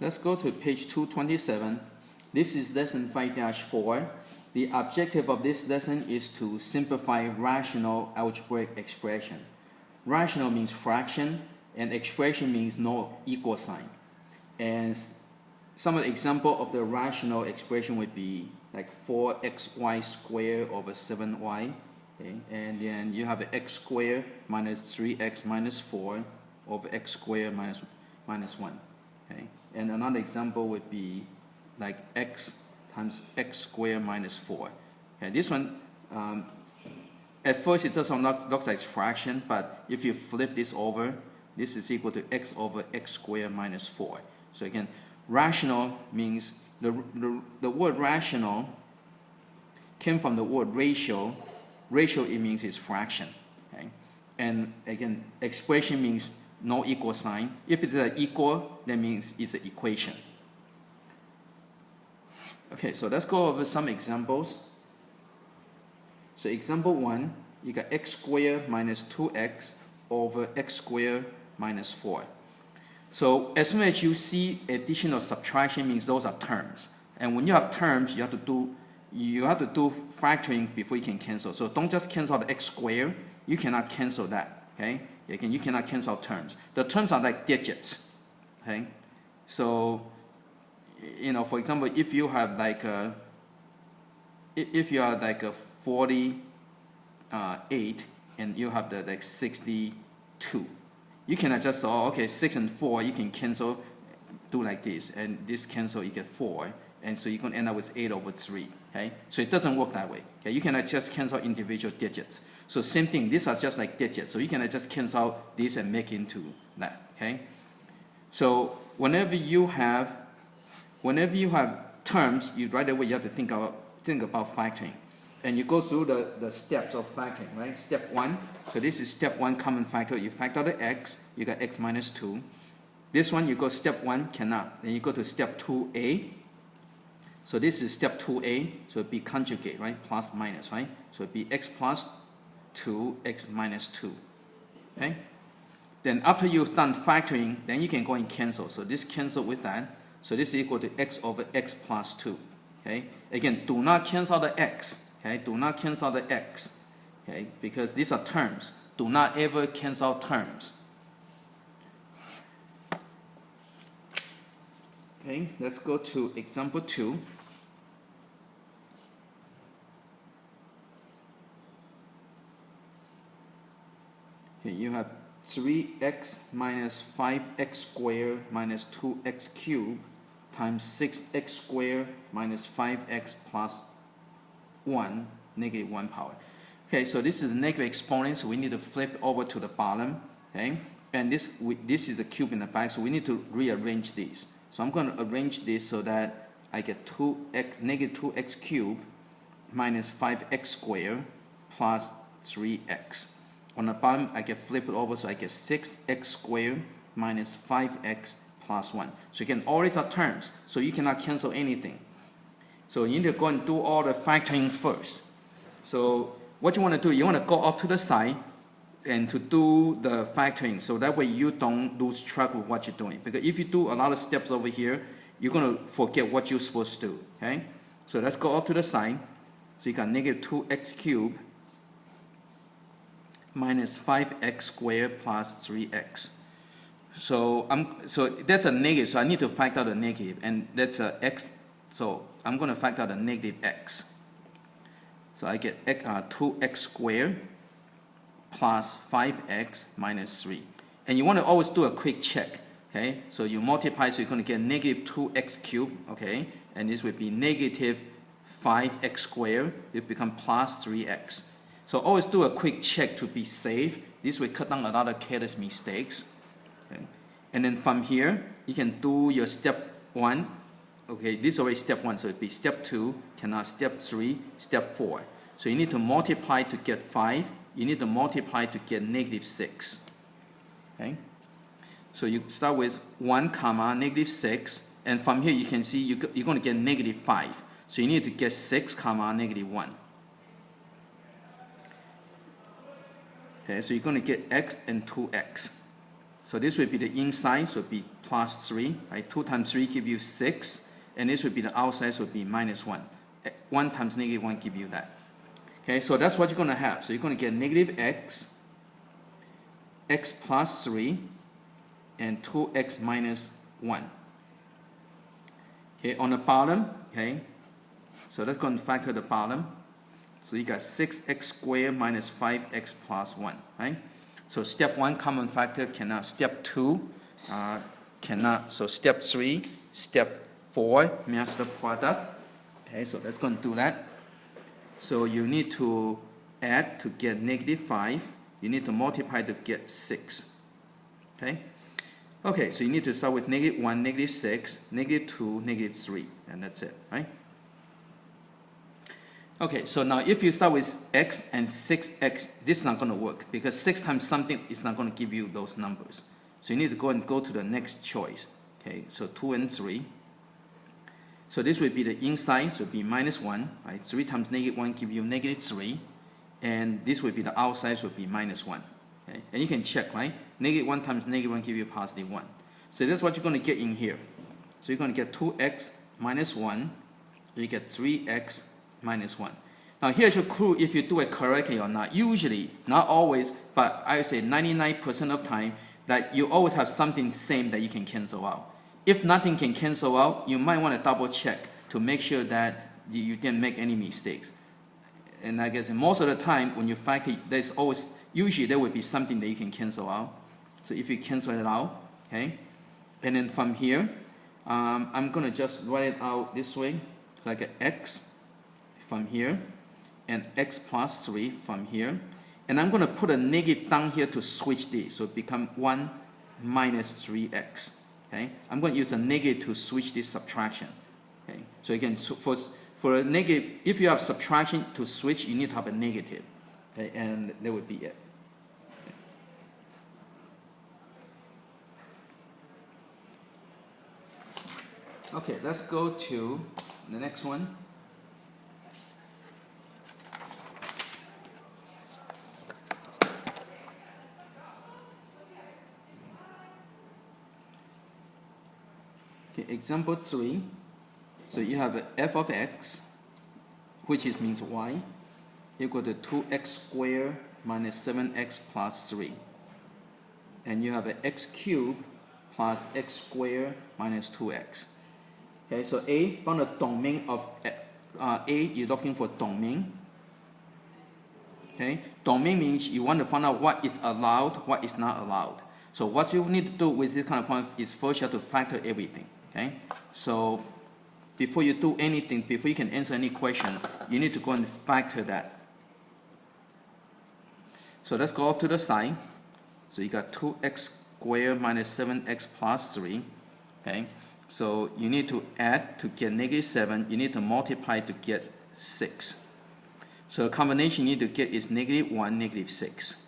Let's go to page 227. This is lesson 5-4. The objective of this lesson is to simplify rational algebraic expression. Rational means fraction, and expression means no equal sign. And some of the example of the rational expression would be like 4xy squared over 7y. Okay? And then you have the x squared minus 3x minus 4 over x squared minus 1. Okay? And another example would be like x times x squared minus 4. Okay? This one, at first it doesn't look like fraction, but if you flip this over, this is equal to x over x squared minus 4. So again, rational means, the word rational came from the word ratio. Ratio, it means it's fraction. Okay? And again, expression means no equal sign. If it's an equal, that means it's an equation. Okay, so let's go over some examples. So example 1, you got x squared minus 2x over x squared minus 4. So as soon as you see addition or subtraction, means those are terms. And when you have terms, you have to do factoring before you can cancel. So don't just cancel the x squared. You cannot cancel that. Okay? Again, you cannot cancel terms. The terms are like digits. Okay? So, you know, for example, if you have like a 48 and you have the like 62, you cannot just, oh, okay, 6 and 4, you can cancel, do like this, and this cancel, you get 4, and so you're going to end up with 8 over 3. Okay? So it doesn't work that way. Okay? You cannot just cancel individual digits. So same thing, these are just like digits. So you cannot just cancel this and make into that. Okay? So whenever you have terms, right away you have to think about factoring. And you go through the steps of factoring, right? Step 1, so this is step 1 common factor. You factor the x, you got x minus 2. This one, you go step 1, cannot. Then you go to step 2a. So this is step 2a, so it'd be conjugate, right? Plus minus, right? So it'd be x plus 2, x minus 2. Okay? Then after you've done factoring, then you can go and cancel. So this cancel with that. So this is equal to x over x plus 2. Okay? Again, do not cancel the x. Okay? Do not cancel the x. Okay? Because these are terms. Do not ever cancel terms. Okay, let's go to example 2. Okay, you have 3x minus 5x squared minus 2x cubed times 6x squared minus 5x plus 1, negative 1 power. Okay, so this is the negative exponent, so we need to flip over to the bottom. Okay, and this is a cube in the back, so we need to rearrange these. So I'm going to arrange this so that I get negative 2x cubed minus 5x squared plus 3x. On the bottom, I get flip it over, so I get 6x squared minus 5x plus 1. So again, all these are terms, so you cannot cancel anything. So you need to go and do all the factoring first. So what you want to do, you want to go off to the side and to do the factoring, so that way you don't lose track of what you're doing. Because if you do a lot of steps over here, you're going to forget what you're supposed to do. Okay? So let's go off to the side. So you got negative 2x cubed minus 5x squared plus 3x. So that's a negative, so I need to factor the negative, and that's a x, so I'm going to factor the negative x. So I get 2x squared plus 5x minus 3. And you want to always do a quick check. Okay? So you multiply, so you're going to get negative 2x cubed. Okay? And this would be negative 5x squared. It becomes plus 3x. So always do a quick check to be safe. This will cut down a lot of careless mistakes. Okay? And then from here, you can do your step 1. Okay, this is already step 1, so it'd be step 2, cannot step 3, step 4. So you need to multiply to get 5. You need to multiply to get negative 6. Okay? So you start with 1 comma negative 6, and from here you can see you're going to get negative 5. So you need to get 6 comma negative 1. Okay, so you're going to get x and 2x. So this would be the inside, so it would be plus 3, right? 2 times 3 give you 6, and this would be the outside, so it would be minus 1. 1 times negative 1 give you that. Okay, so that's what you're going to have. So you're going to get negative x, x plus 3, and 2x minus 1. Okay, on the bottom, okay, so let's go and factor the bottom. So you got 6x squared minus 5x plus 1, right? So step 1, common factor cannot. Step 2, cannot. So step 3, step 4, master product. Okay, so let's go and do that. So you need to add to get negative 5. You need to multiply to get 6. Okay? Okay, so you need to start with negative 1, negative 6, negative 2, negative 3. And that's it, right? Okay, so now if you start with x and 6x, this is not going to work because 6 times something is not going to give you those numbers. So you need to go to the next choice. Okay, so 2 and 3. So this would be the inside, so it would be minus 1. Right? 3 times negative 1 give you negative 3. And this would be the outside, so it would be minus 1. Okay? And you can check, right? Negative 1 times negative 1 give you positive 1. So that's what you're going to get in here. So you're going to get 2x minus 1. You get 3x minus 1. Now here's your clue if you do it correctly or not. Usually, not always, but I would say 99% of time, that you always have something same that you can cancel out. If nothing can cancel out, you might want to double check to make sure that you didn't make any mistakes. And I guess most of the time when you factor, there's always, usually there will be something that you can cancel out. So if you cancel it out, okay, and then from here, I'm going to just write it out this way, like an x from here, and x plus 3 from here. And I'm going to put a negative down here to switch this, so it becomes 1 minus 3x. Okay? I'm going to use a negative to switch this subtraction. Okay? So again, for a negative, if you have subtraction to switch, you need to have a negative. Okay? And that would be it. Okay, let's go to the next one. Okay, example 3. So you have a f of x, which means y, equal to 2x squared minus 7x plus 3. And you have an x cubed plus x squared minus 2x. Okay, so A, from the domain of A, you're looking for domain. Okay, domain means you want to find out what is allowed, what is not allowed. So what you need to do with this kind of point is first you have to factor everything. Okay, so before you do anything, before you can answer any question, you need to go and factor that. So let's go off to the side. So you got 2x squared minus 7x plus 3. Okay, so you need to add to get negative 7. You need to multiply to get 6. So the combination you need to get is negative 1, negative 6.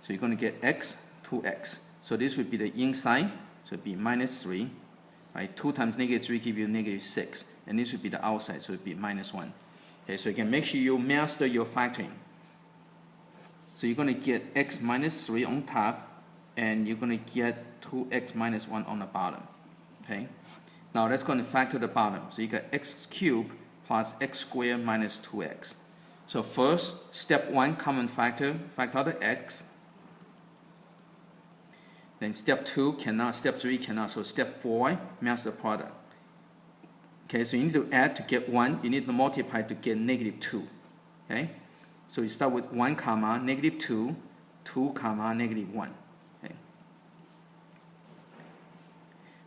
So you're going to get x, 2x. So this would be the inside. So it would be minus 3. Right? 2 times negative 3 give you negative 6. And this would be the outside, so it would be minus 1. Okay, so you can make sure you master your factoring. So you're going to get x minus 3 on top, and you're going to get 2x minus 1 on the bottom. Okay? Now let's go and factor the bottom. So you got x cubed plus x squared minus 2x. So first, step 1, common factor, factor out the x. Then step 2 cannot, step 3 cannot, so step 4, master product. Okay, so you need to add to get 1, you need to multiply to get negative 2. Okay, so you start with 1 comma, negative 2, 2 comma, negative 1. Okay.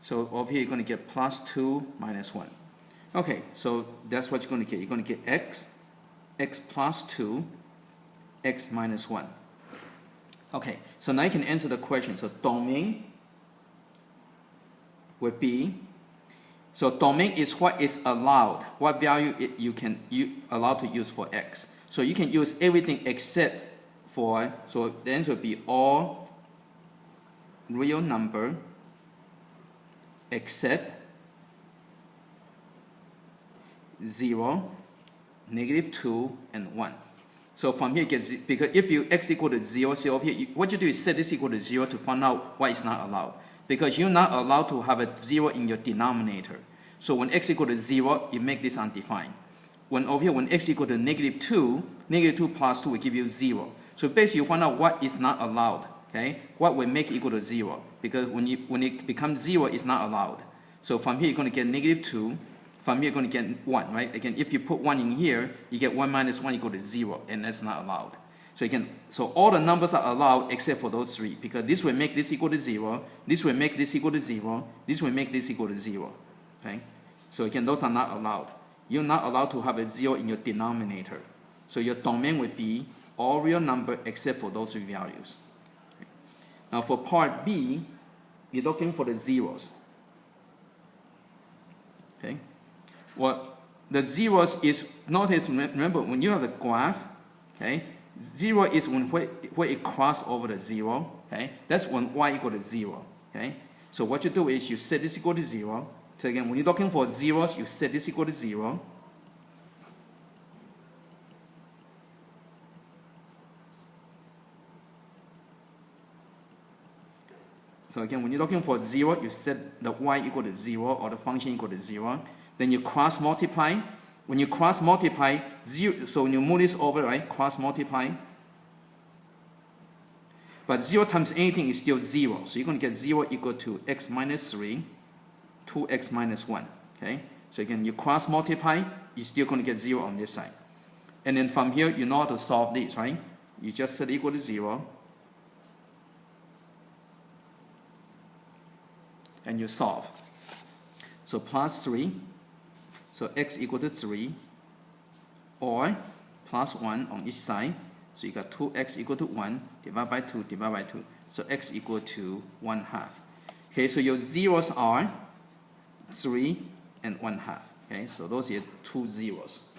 So over here you're going to get plus 2 minus 1. Okay, so that's what you're going to get. You're going to get x, x plus 2, x minus 1. Okay, so now you can answer the question. So domain would be, so domain is what is allowed, what value you allowed to use for x. So you can use everything except for, so the answer would be all real number except 0, negative 2, and 1. So from here, because if you x equal to 0, say over here, what you do is set this equal to 0 to find out what is not allowed. Because you're not allowed to have a 0 in your denominator. So when x equal to 0, you make this undefined. When over here, when x equal to -2, -2 plus 2 will give you 0. So basically, you find out what is not allowed. Okay, what will make it equal to 0? Because when it becomes 0, it's not allowed. So from here, you're going to get -2. From here, you're going to get 1, right? Again, if you put 1 in here, you get 1 minus 1 equal to 0, and that's not allowed. So again, so all the numbers are allowed except for those 3, because this will make this equal to 0, this will make this equal to 0, this will make this equal to 0. Okay? So again, those are not allowed. You're not allowed to have a 0 in your denominator. So your domain would be all real number except for those 3 values. Okay. Now for part B, you're looking for the zeros. Okay? Well, the zeros is, notice, remember, when you have a graph, okay, 0 is when where it crosses over the 0, okay? That's when y equal to 0, okay? So what you do is you set this equal to 0. So again, when you're looking for zeros, you set this equal to 0. So again, when you're looking for 0, you set the y equal to 0 or the function equal to 0. Then you cross multiply. When you cross multiply, 0, so when you move this over, right, cross multiply. But 0 times anything is still 0. So you're going to get 0 equal to x minus 3, 2x minus 1. Okay? So again, you cross multiply, you're still going to get 0 on this side. And then from here, you know how to solve this, right? You just set equal to 0. And you solve. So plus 3. So x equal to 3, or plus 1 on each side. So you got 2x equal to 1, divided by 2, divided by 2. So x equal to 1/2. Okay, so your zeros are 3 and 1/2. Okay, so those are 2 zeros.